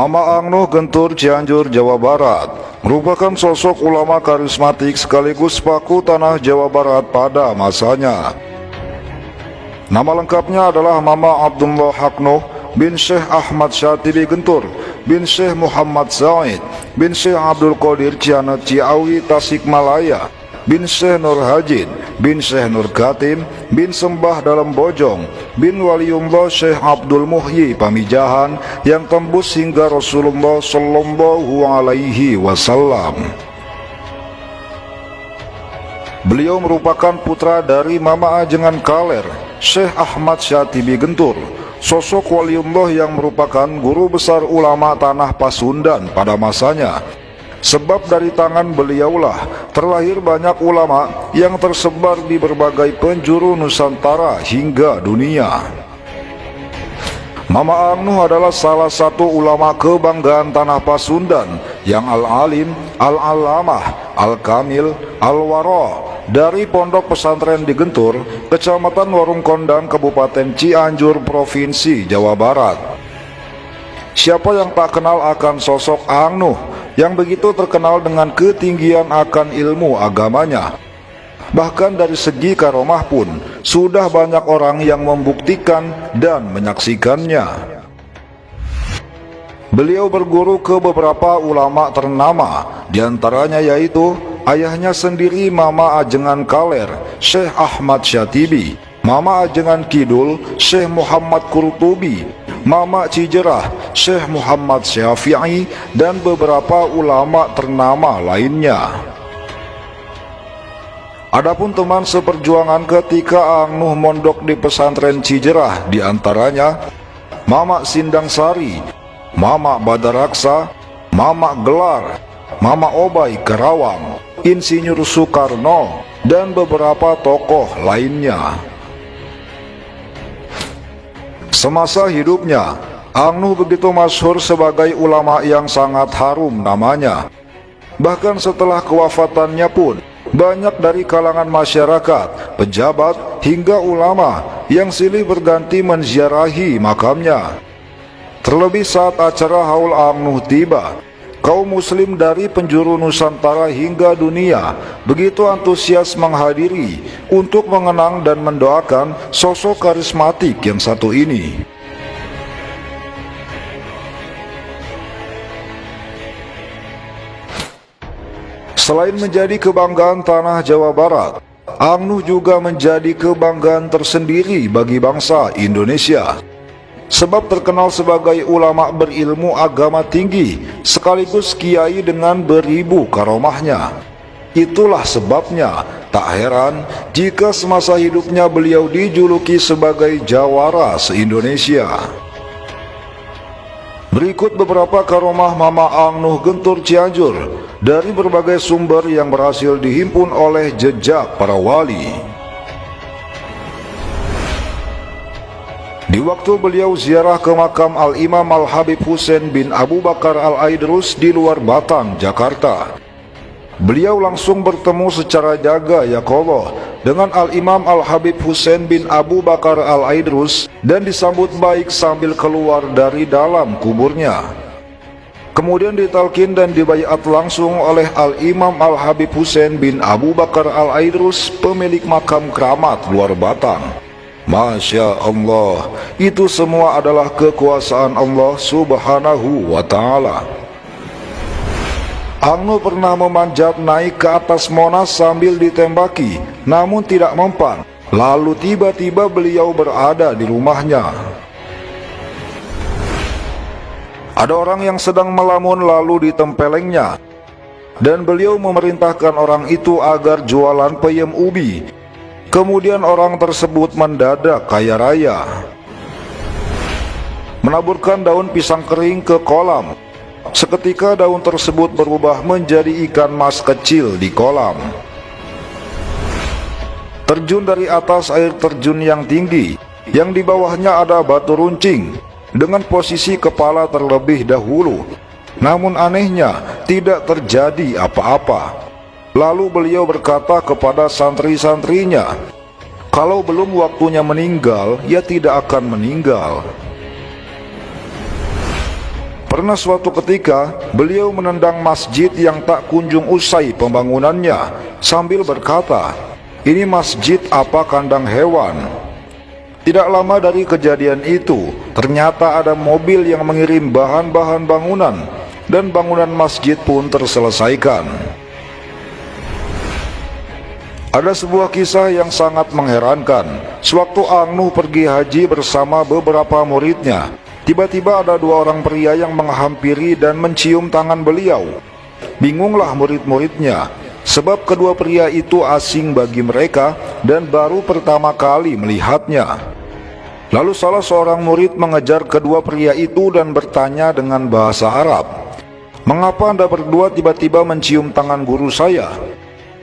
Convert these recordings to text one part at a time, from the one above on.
Mama Angnuh Gentur, Cianjur, Jawa Barat, merupakan sosok ulama karismatik sekaligus paku tanah Jawa Barat pada masanya. Nama lengkapnya adalah Mama Abdullah Haknuh bin Syekh Ahmad Syatibi Gentur bin Syekh Muhammad Zaid bin Syekh Abdul Qadir Cianet Ciawi Tasikmalaya bin Syekh Nur Hajin bin Syekh Nur Katim bin Sembah Dalam Bojong bin Waliullah Syekh Abdul Muhyi Pamijahan yang tembus hingga Rasulullah Sallallahu Alaihi Wasallam. Beliau merupakan putra dari Mama Ajengan Kaler, Syekh Ahmad Syatibi Gentur, sosok waliullah yang merupakan guru besar ulama tanah Pasundan pada masanya. Sebab dari tangan beliaulah terlahir banyak ulama yang tersebar di berbagai penjuru Nusantara hingga dunia. Mama Angnuh adalah salah satu ulama kebanggaan tanah Pasundan yang al-alim, al-alamah, al-kamil, al-wara dari Pondok Pesantren di Gentur, Kecamatan Warung Kondang, Kabupaten Cianjur, Provinsi Jawa Barat. Siapa yang tak kenal akan sosok Angnuh yang begitu terkenal dengan ketinggian akan ilmu agamanya? Bahkan dari segi karomah pun sudah banyak orang yang membuktikan dan menyaksikannya. Beliau berguru ke beberapa ulama ternama, diantaranya yaitu ayahnya sendiri Mama Ajengan Kaler, Syekh Ahmad Syatibi, Mama Ajengan Kidul, Syekh Muhammad Qurtubi, Mama Cijerah, Syekh Muhammad Syafi'i, dan beberapa ulama ternama lainnya. Adapun teman seperjuangan ketika Angnuh mondok di pesantren Cijerah, diantaranya Mama Sindang Sari, Mama Badaraksa, Mama Gelar, Mama Obai Karawang, Insinyur Soekarno, dan beberapa tokoh lainnya. Semasa hidupnya, Angnuh begitu masyhur sebagai ulama yang sangat harum namanya. Bahkan setelah kewafatannya pun, banyak dari kalangan masyarakat, pejabat, hingga ulama yang silih berganti menziarahi makamnya. Terlebih saat acara Haul Angnuh tiba, kaum muslim dari penjuru Nusantara hingga dunia begitu antusias menghadiri untuk mengenang dan mendoakan sosok karismatik yang satu ini. Selain menjadi kebanggaan tanah Jawa Barat, Angnuh juga menjadi kebanggaan tersendiri bagi bangsa Indonesia. Sebab terkenal sebagai ulama berilmu agama tinggi, sekaligus kiai dengan beribu karomahnya. Itulah sebabnya tak heran jika semasa hidupnya beliau dijuluki sebagai jawara se-Indonesia. Berikut beberapa karomah Mama Angnuh Gentur Cianjur dari berbagai sumber yang berhasil dihimpun oleh jejak para wali. Di waktu beliau ziarah ke makam Al-Imam Al-Habib Husain bin Abu Bakar Al-Aidrus di luar Batang, Jakarta, beliau langsung bertemu secara jaga yakollah dengan Al-Imam Al-Habib Husain bin Abu Bakar Al-Aidrus dan disambut baik sambil keluar dari dalam kuburnya. Kemudian ditalkin dan dibaiat langsung oleh Al-Imam Al-Habib Husain bin Abu Bakar Al-Aidrus, pemilik makam keramat luar Batang. Masya Allah, itu semua adalah kekuasaan Allah Subhanahu wa Ta'ala. Angnuh pernah memanjat naik ke atas Monas sambil ditembaki, namun tidak mempan. Lalu tiba-tiba beliau berada di rumahnya. Ada orang yang sedang melamun lalu ditempelengnya, dan beliau memerintahkan orang itu agar jualan peyem ubi. Kemudian orang tersebut mendadak kaya raya. Menaburkan daun pisang kering ke kolam. Seketika daun tersebut berubah menjadi ikan mas kecil di kolam. Terjun dari atas air terjun yang tinggi, yang di bawahnya ada batu runcing, dengan posisi kepala terlebih dahulu. Namun anehnya tidak terjadi apa-apa. Lalu beliau berkata kepada santri-santrinya, kalau belum waktunya meninggal, ya tidak akan meninggal. Pernah suatu ketika, beliau menendang masjid yang tak kunjung usai pembangunannya sambil berkata, "Ini masjid apa kandang hewan?" Tidak lama dari kejadian itu, ternyata ada mobil yang mengirim bahan-bahan bangunan, dan bangunan masjid pun terselesaikan. Ada sebuah kisah yang sangat mengherankan. Sewaktu Ang Nuh pergi haji bersama beberapa muridnya, tiba-tiba ada dua orang pria yang menghampiri dan mencium tangan beliau. Bingunglah murid-muridnya, sebab kedua pria itu asing bagi mereka dan baru pertama kali melihatnya. Lalu salah seorang murid mengejar kedua pria itu dan bertanya dengan bahasa Arab, "Mengapa Anda berdua tiba-tiba mencium tangan guru saya?"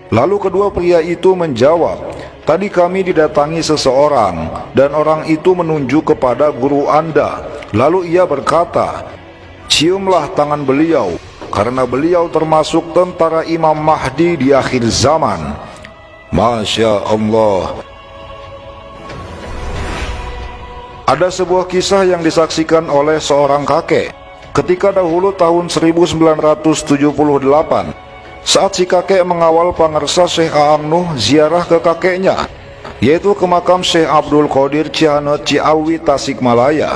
Lalu kedua pria itu menjawab, "Tadi kami didatangi seseorang, dan orang itu menunjuk kepada guru Anda. Lalu ia berkata, 'Ciumlah tangan beliau, karena beliau termasuk tentara Imam Mahdi di akhir zaman.'" Masya Allah. Ada sebuah kisah yang disaksikan oleh seorang kakek. Ketika dahulu tahun 1978, saat si kakek mengawal pangersa Syekh Ang Nuh ziarah ke kakeknya, yaitu ke makam Syekh Abdul Qadir Cihanut Ciawi Tasikmalaya.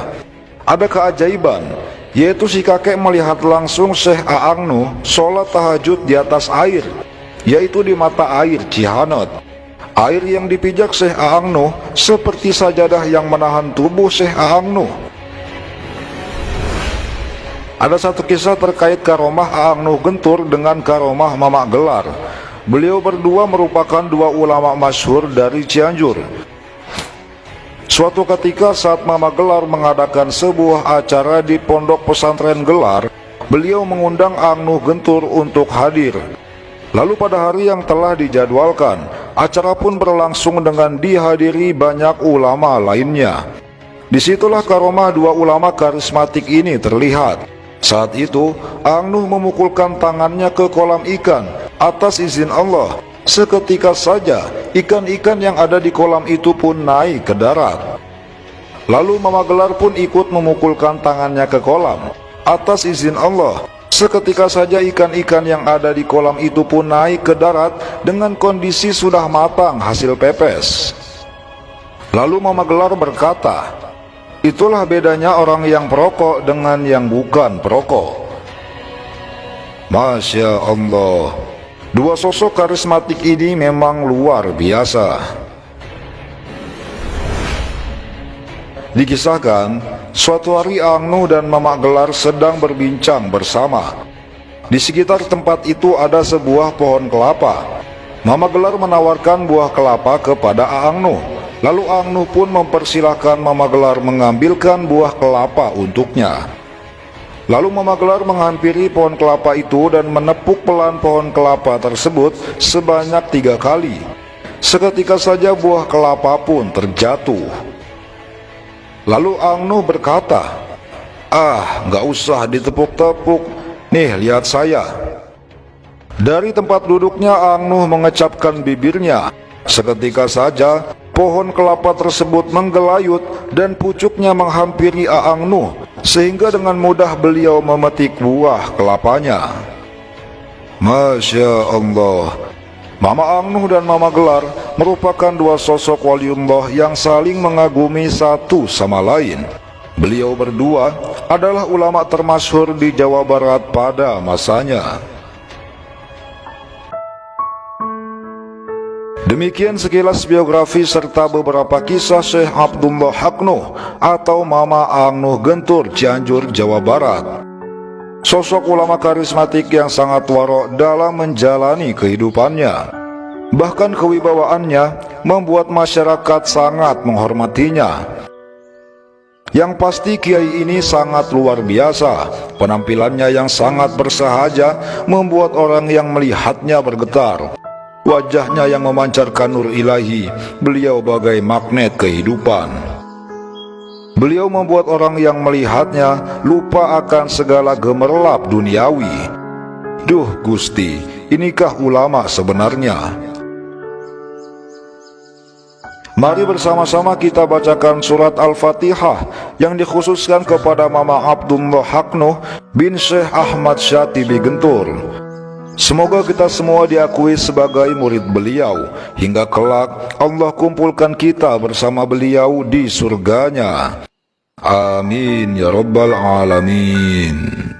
Ada keajaiban, yaitu si kakek melihat langsung Syekh Ang Nuh sholat tahajud di atas air, yaitu di mata air Cihanut. Air yang dipijak Syekh Ang Nuh seperti sajadah yang menahan tubuh Syekh Ang Nuh. Ada satu kisah terkait karomah Ang Nuh Gentur dengan karomah Mamak Gelar. Beliau berdua merupakan dua ulama masyhur dari Cianjur. Suatu ketika saat Mamak Gelar mengadakan sebuah acara di pondok pesantren Gelar, beliau mengundang Ang Nuh Gentur untuk hadir. Lalu pada hari yang telah dijadwalkan, acara pun berlangsung dengan dihadiri banyak ulama lainnya. Disitulah karomah dua ulama karismatik ini terlihat. Saat itu, Ang Nuh memukulkan tangannya ke kolam ikan atas izin Allah. Seketika saja, ikan-ikan yang ada di kolam itu pun naik ke darat. Lalu Mamak Gelar pun ikut memukulkan tangannya ke kolam atas izin Allah. Seketika saja ikan-ikan yang ada di kolam itu pun naik ke darat dengan kondisi sudah matang hasil pepes. Lalu Mamak Gelar berkata, "Itulah bedanya orang yang perokok dengan yang bukan perokok." Masya Allah. Dua sosok karismatik ini memang luar biasa. Dikisahkan, suatu hari Ang Nuh dan Mamak Gelar sedang berbincang bersama. Di sekitar tempat itu ada sebuah pohon kelapa. Mamak Gelar menawarkan buah kelapa kepada Ang Nuh. Lalu Ang Nuh pun mempersilahkan Mamak Gelar mengambilkan buah kelapa untuknya. Lalu Mamak Gelar menghampiri pohon kelapa itu dan menepuk pelan pohon kelapa tersebut sebanyak 3 kali. Seketika saja buah kelapa pun terjatuh. Lalu Ang Nuh berkata, "Nggak usah ditepuk-tepuk, nih lihat saya." Dari tempat duduknya Ang Nuh mengecapkan bibirnya. Seketika saja pohon kelapa tersebut menggelayut dan pucuknya menghampiri Ang Nuh, sehingga dengan mudah beliau memetik buah kelapanya. Masya Allah. Mama Ang Nuh dan Mamak Gelar merupakan dua sosok waliullah yang saling mengagumi satu sama lain. Beliau berdua adalah ulama termasyhur di Jawa Barat pada masanya. Demikian sekilas biografi serta beberapa kisah Syekh Abdullah Haq Nuh atau Mama Ang Nuh Gentur, Cianjur, Jawa Barat. Sosok ulama karismatik yang sangat warok dalam menjalani kehidupannya. Bahkan kewibawaannya membuat masyarakat sangat menghormatinya. Yang pasti kiai ini sangat luar biasa. Penampilannya yang sangat bersahaja membuat orang yang melihatnya bergetar. Wajahnya yang memancarkan nur ilahi, beliau bagai magnet kehidupan. Beliau membuat orang yang melihatnya lupa akan segala gemerlap duniawi. Duh Gusti, inikah ulama sebenarnya? Mari bersama-sama kita bacakan surat Al-Fatihah yang dikhususkan kepada Mama Abdullah Haknuh bin Syekh Ahmad Syatibi Gentur. Semoga kita semua diakui sebagai murid beliau, hingga kelak Allah kumpulkan kita bersama beliau di surganya. Amin ya rabbal alamin.